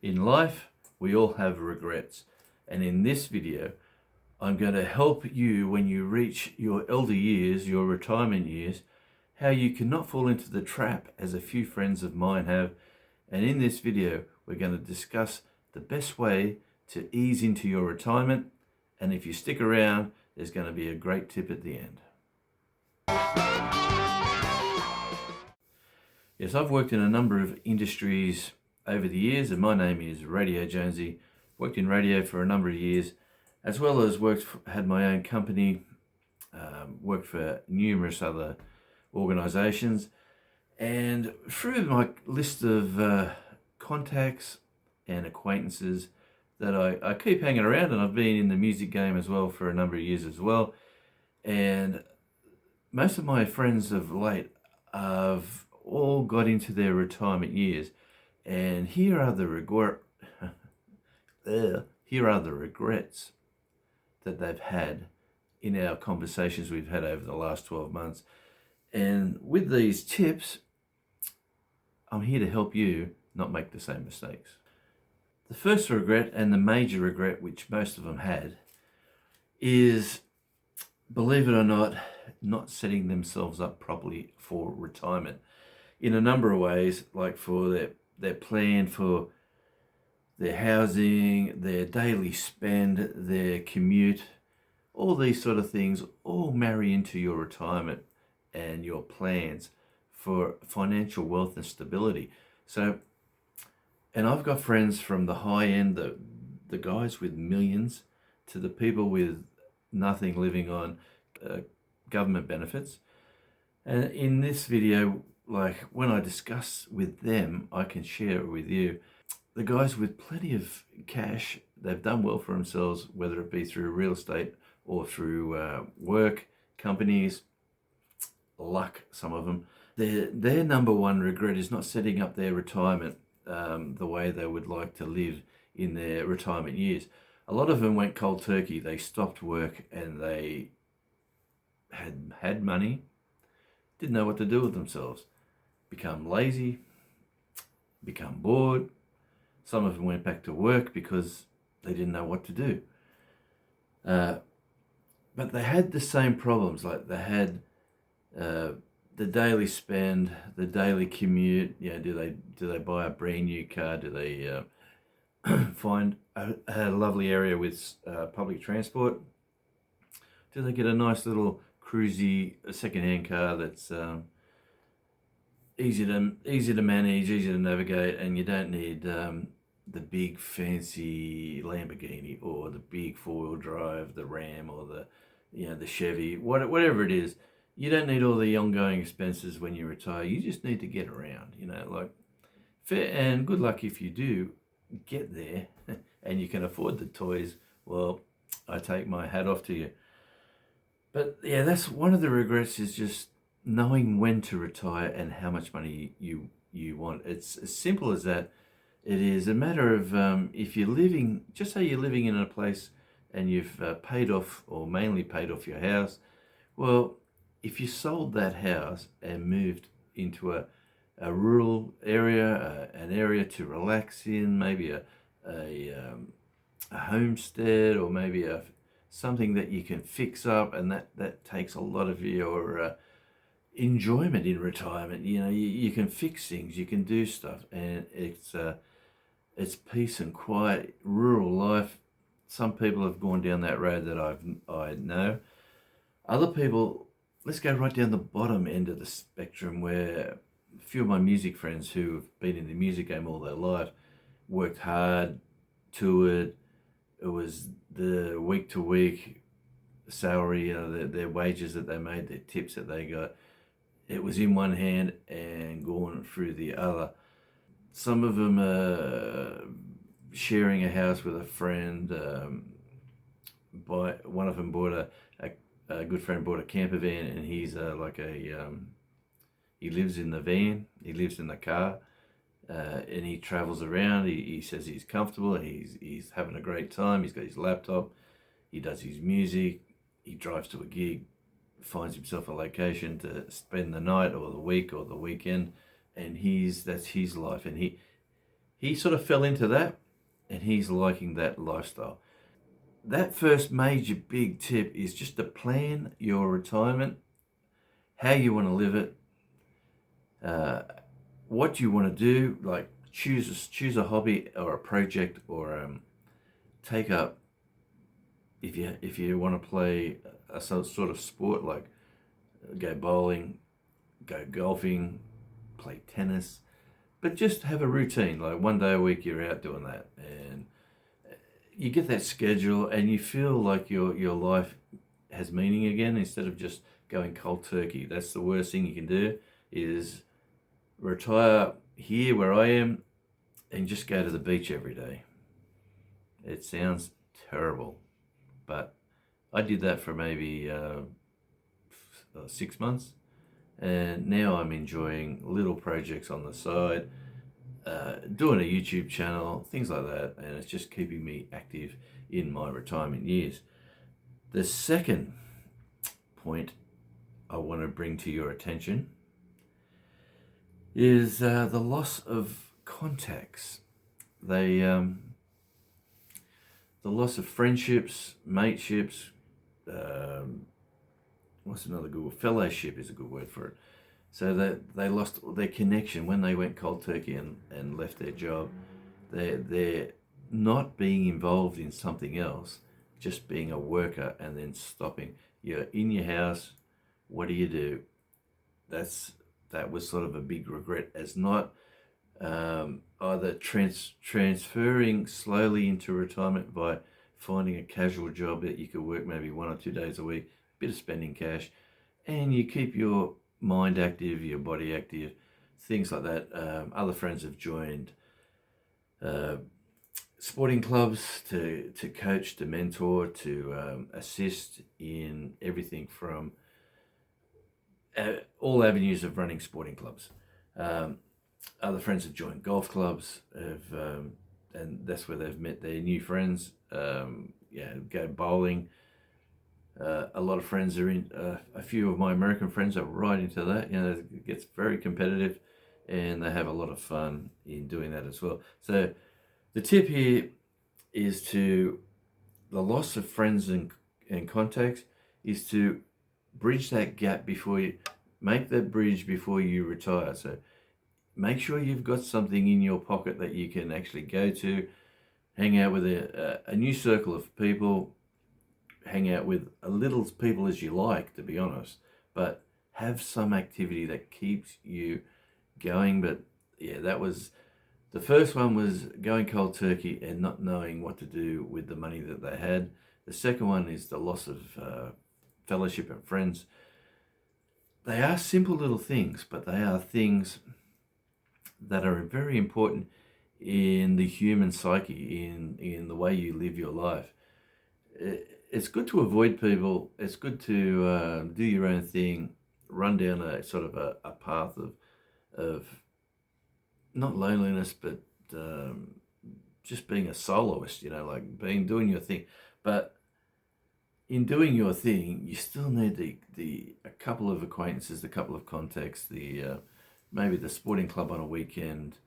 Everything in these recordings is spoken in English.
In life, we all have regrets. And in this video, I'm going to help you when you reach your elder years, your retirement years, how you cannot fall into the trap as a few friends of mine have. And in this video, we're going to discuss the best way to ease into your retirement. And if you stick around, there's going to be a great tip at the end. Yes, I've worked in a number of industries over the years, and my name is Radio Jonesy. Worked in radio for a number of years, as well as had my own company, worked for numerous other organisations, and through my list of contacts and acquaintances that I keep hanging around, and I've been in the music game as well for a number of years as well, and most of my friends of late have all got into their retirement years, and here are the regrets that they've had in our conversations we've had over the last 12 months. And with these tips, I'm here to help you not make the same mistakes. The first regret, and the major regret which most of them had, is, believe it or not setting themselves up properly for retirement in a number of ways, like for their plan for their housing, their daily spend, their commute. All these sort of things all marry into your retirement and your plans for financial wealth and stability. So, and I've got friends from the high end, the guys with millions, to the people with nothing, living on government benefits. And in this video, like when I discuss with them, I can share it with you. The guys with plenty of cash, they've done well for themselves, whether it be through real estate or through work, companies, luck, some of them. Their number one regret is not setting up their retirement the way they would like to live in their retirement years. A lot of them went cold turkey. They stopped work and they had money, didn't know what to do with themselves, become lazy, become bored. Some of them went back to work because they didn't know what to do. But they had the same problems. Like they had the daily spend, the daily commute. You know, do they buy a brand new car? Do they find a lovely area with public transport? Do they get a nice little cruisy second-hand car that's easy to manage, easy to navigate, and you don't need the big fancy Lamborghini or the big four-wheel drive, the Ram or the Chevy, whatever it is. You don't need all the ongoing expenses when you retire. You just need to get around, fair, and good luck if you do get there and you can afford the toys. Well, I take my hat off to you. But yeah, that's one of the regrets, is just knowing when to retire and how much money you want. It's as simple as that. It is a matter of if you're living, just say you're living in a place and you've paid off or mainly paid off your house. Well, if you sold that house and moved into a rural area, an area to relax in, maybe a homestead, or maybe something that you can fix up, and that takes a lot of your enjoyment in retirement. You can fix things, you can do stuff, and it's peace and quiet, rural life. Some people have gone down that road that I know. Other people, let's go right down the bottom end of the spectrum, where a few of my music friends who have been in the music game all their life, worked hard, toured. It was the week to week salary, their wages that they made, their tips that they got. It was in one hand and gone through the other. Some of them are sharing a house with a friend. One of them bought a good friend bought a camper van, and he's he lives in the van, he lives in the car, and he travels around. He says he's comfortable, he's having a great time. He's got his laptop, he does his music, he drives to a gig, finds himself a location to spend the night or the week or the weekend, and that's his life. And he he sort of fell into that, and he's liking that lifestyle. That first major big tip is just to plan your retirement, how you want to live it, uh, what you want to do. Like choose a hobby or a project, or take up, if you want to play a sort of sport, like go bowling, go golfing, play tennis, but just have a routine. Like one day a week you're out doing that, and you get that schedule, and you feel like your life has meaning again, instead of just going cold turkey. That's the worst thing you can do, is retire here where I am and just go to the beach every day. It sounds terrible, but I did that for maybe 6 months, and now I'm enjoying little projects on the side, doing a YouTube channel, things like that, and it's just keeping me active in my retirement years. The second point I want to bring to your attention is the loss of contacts. The loss of friendships, mateships, what's another good word? Fellowship is a good word for it. So that they lost their connection when they went cold turkey and left their job. They're not being involved in something else, just being a worker and then stopping. You're in your house. What do? That was sort of a big regret, as not either transferring slowly into retirement by finding a casual job that you could work maybe 1 or 2 days a week, bit of spending cash, and you keep your mind active, your body active, things like that. Other friends have joined sporting clubs to coach, to mentor, to assist in everything from all avenues of running sporting clubs. Other friends have joined golf clubs, and that's where they've met their new friends. Go bowling. A lot of friends are in. A few of my American friends are right into that. It gets very competitive, and they have a lot of fun in doing that as well. So, the tip here is the loss of friends and contacts is to bridge that gap make that bridge before you retire. So, make sure you've got something in your pocket that you can actually go to, hang out with a new circle of people, hang out with as little people as you like, to be honest, but have some activity that keeps you going. But yeah, that was the first one, was going cold turkey and not knowing what to do with the money that they had. The second one is the loss of fellowship and friends. They are simple little things, but they are things that are very important in the human psyche, in the way you live your life. It's good to avoid people. It's good to do your own thing, run down a sort of a path of not loneliness, but just being a soloist, like doing your thing. But in doing your thing, you still need a couple of acquaintances, a couple of contacts, maybe the sporting club on a weekend.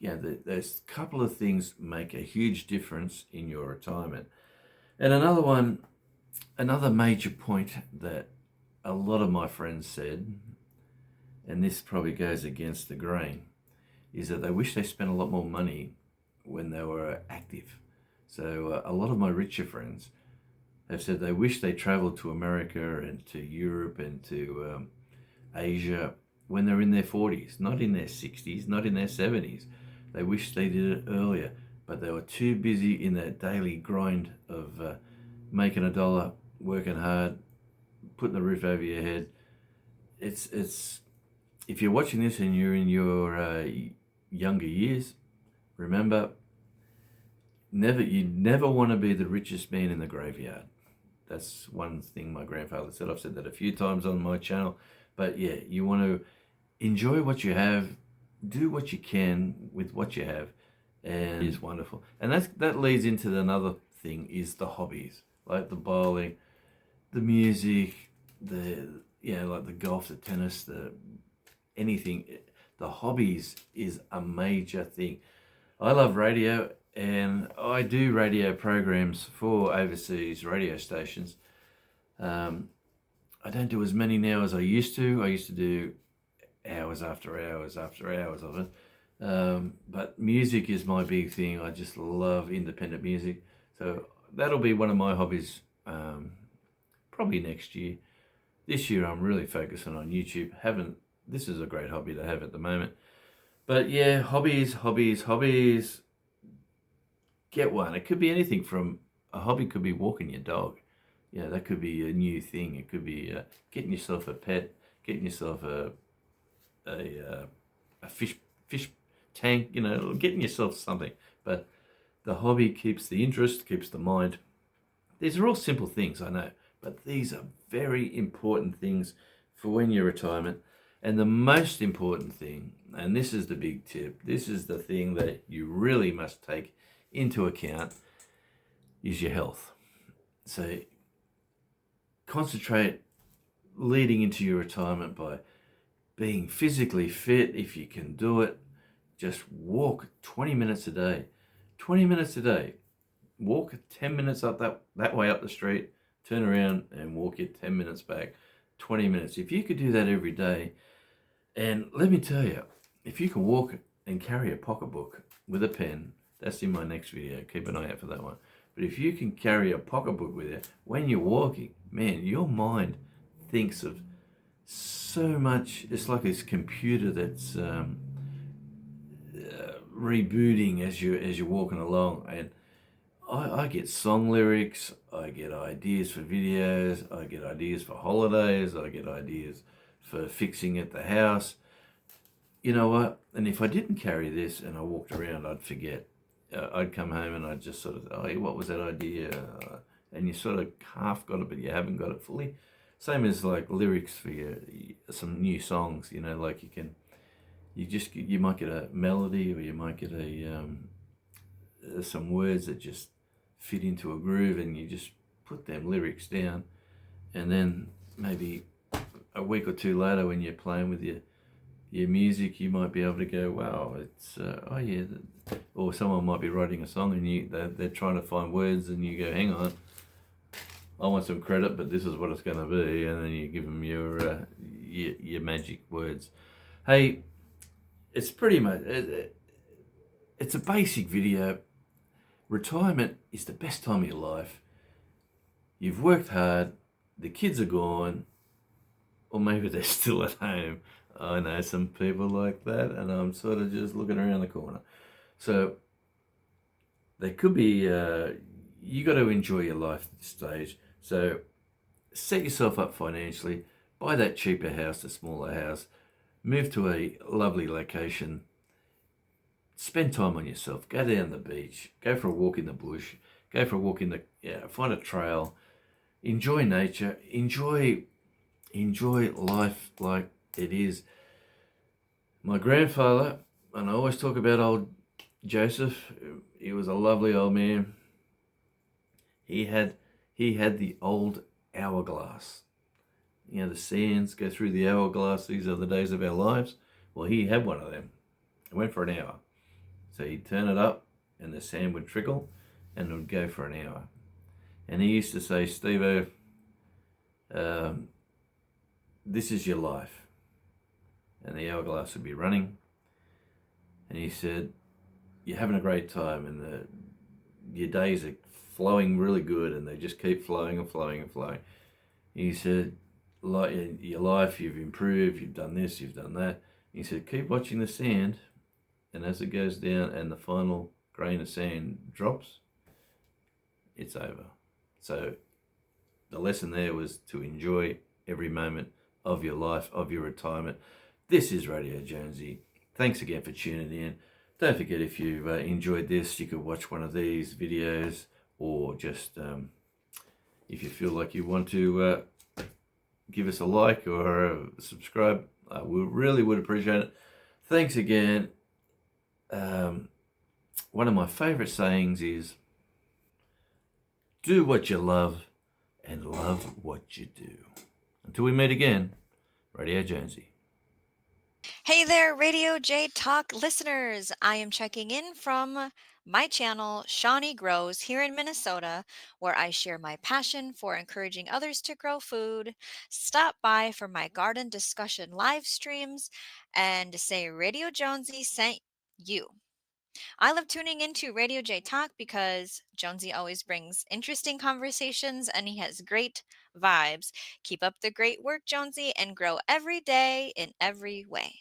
There's a couple of things make a huge difference in your retirement. And another major point that a lot of my friends said, and this probably goes against the grain, is that they wish they spent a lot more money when they were active. So a lot of my richer friends have said they wish they traveled to America and to Europe and to Asia when they're in their 40s, not in their 60s, not in their 70s. They wish they did it earlier, but they were too busy in that daily grind of making a dollar, working hard, putting the roof over your head. It's if you're watching this and you're in your younger years, remember, you never want to be the richest man in the graveyard. That's one thing my grandfather said. I've said that a few times on my channel. But yeah, you want to enjoy what you have, do what you can with what you have, and it's wonderful. And that leads into another thing, is the hobbies, like the bowling, the music, like the golf, the tennis, anything. The hobbies is a major thing. I love radio, and I do radio programs for overseas radio stations. Um, I don't do as many now as I used to. I used to do hours after hours after hours of it. But music is my big thing. I just love independent music. So that'll be one of my hobbies, probably next year. This year I'm really focusing on YouTube. This is a great hobby to have at the moment. But yeah, hobbies. Get one. It could be anything from a hobby could be walking your dog. Yeah, that could be a new thing. It could be getting yourself a pet, getting yourself a fish tank. Getting yourself something. But the hobby keeps the interest, keeps the mind. These are all simple things, I know, but these are very important things for when you're retirement. And the most important thing, and this is the big tip, this is the thing that you really must take into account, is your health. So concentrate leading into your retirement by being physically fit if you can do it. Just walk 20 minutes a day. 20 minutes a day. Walk 10 minutes up that way up the street, turn around and walk it 10 minutes back. 20 minutes. If you could do that every day, and let me tell you, if you can walk and carry a pocketbook with a pen, that's in my next video. Keep an eye out for that one. But if you can carry a pocketbook with you when you're walking, man, your mind thinks of so much. It's like this computer that's rebooting as you're walking along. And I get song lyrics, I get ideas for videos, I get ideas for holidays, I get ideas for fixing at the house. You know what? And if I didn't carry this and I walked around, I'd forget. I'd come home and I'd just sort of, oh, what was that idea? And you sort of half got it, but you haven't got it fully. Same as like lyrics for some new songs, like you might get a melody, or you might get some words that just fit into a groove, and you just put them lyrics down, and then maybe a week or two later when you're playing with your music, you might be able to go, wow, it's oh yeah, or someone might be writing a song and they're trying to find words, and you go, hang on, I want some credit, but this is what it's going to be, and then you give them your magic words. Hey, it's pretty much it's a basic video. Retirement is the best time of your life. You've worked hard, the kids are gone, or maybe they're still at home. I know some people like that, and I'm sort of just looking around the corner. So they could be, you got to enjoy your life at this stage. So set yourself up financially, buy that cheaper house, a smaller house, move to a lovely location, spend time on yourself, go down the beach, go for a walk in the bush, go for a walk find a trail, enjoy nature, enjoy life like it is. My grandfather, and I always talk about old Joseph, he was a lovely old man. He had the old hourglass. The sands go through the hourglass. These are the days of our lives. Well, he had one of them. It went for an hour. So he'd turn it up and the sand would trickle and it would go for an hour. And he used to say, Steve-o, this is your life. And the hourglass would be running. And he said, you're having a great time, and your days are flowing really good, and they just keep flowing and flowing and flowing. He said, like your life, you've improved, you've done this, you've done that. He said, keep watching the sand, and as it goes down and the final grain of sand drops, it's over. So the lesson there was to enjoy every moment of your life, of your retirement. This is Radio Jonesy. Thanks again for tuning in. Don't forget, if you've enjoyed this, you could watch one of these videos, or just if you feel like you want to give us a like or subscribe, we really would appreciate it. Thanks again. One of my favorite sayings is, do what you love and love what you do. Until we meet again, Radio Jonesy. Hey there, Radio J Talk listeners. I am checking in from my channel, Shawnee Grows, here in Minnesota, where I share my passion for encouraging others to grow food. Stop by for my garden discussion live streams and say Radio Jonesy sent you. I love tuning into Radio J Talk because Jonesy always brings interesting conversations and he has great vibes. Keep up the great work, Jonesy, and grow every day in every way.